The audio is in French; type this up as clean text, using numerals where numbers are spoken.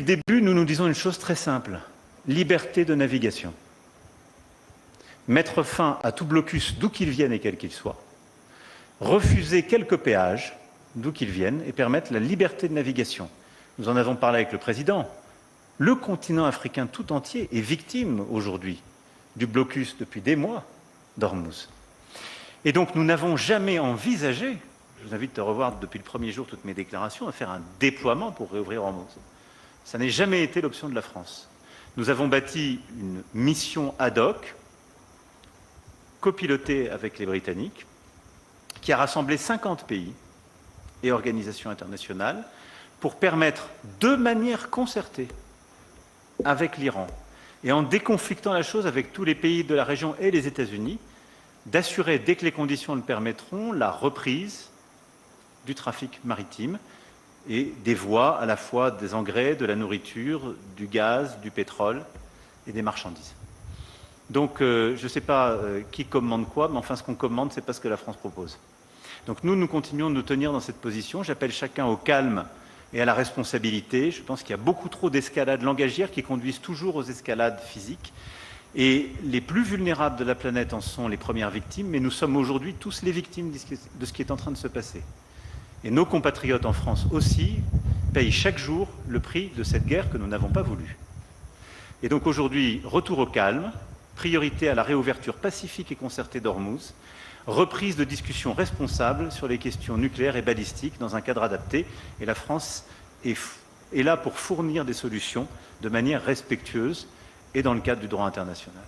Depuis le début, nous nous disons une chose très simple, liberté de navigation. Mettre fin à tout blocus, d'où qu'il vienne et quel qu'il soit. Refuser quelques péages, d'où qu'ils viennent, et permettre la liberté de navigation. Nous en avons parlé avec le président. Le continent africain tout entier est victime aujourd'hui du blocus depuis des mois d'Ormuz. Et donc nous n'avons jamais envisagé, je vous invite à revoir depuis le premier jour toutes mes déclarations, à faire un déploiement pour réouvrir Ormuz. Ça n'a jamais été l'option de la France. Nous avons bâti une mission ad hoc, copilotée avec les Britanniques, qui a rassemblé 50 pays et organisations internationales pour permettre, de manière concertée avec l'Iran, et en déconflictant la chose avec tous les pays de la région et les États-Unis, d'assurer, dès que les conditions le permettront, la reprise du trafic maritime et des voies à la fois des engrais, de la nourriture, du gaz, du pétrole et des marchandises. Donc, je ne sais pas qui commande quoi, mais enfin, ce qu'on commande, ce n'est pas ce que la France propose. Donc nous continuons de nous tenir dans cette position. J'appelle chacun au calme et à la responsabilité. Je pense qu'il y a beaucoup trop d'escalades langagières qui conduisent toujours aux escalades physiques. Et les plus vulnérables de la planète en sont les premières victimes, mais nous sommes aujourd'hui tous les victimes de ce qui est en train de se passer. Et nos compatriotes en France aussi payent chaque jour le prix de cette guerre que nous n'avons pas voulu. Et donc aujourd'hui, retour au calme, priorité à la réouverture pacifique et concertée d'Ormuz, reprise de discussions responsables sur les questions nucléaires et balistiques dans un cadre adapté. Et la France est là pour fournir des solutions de manière respectueuse et dans le cadre du droit international.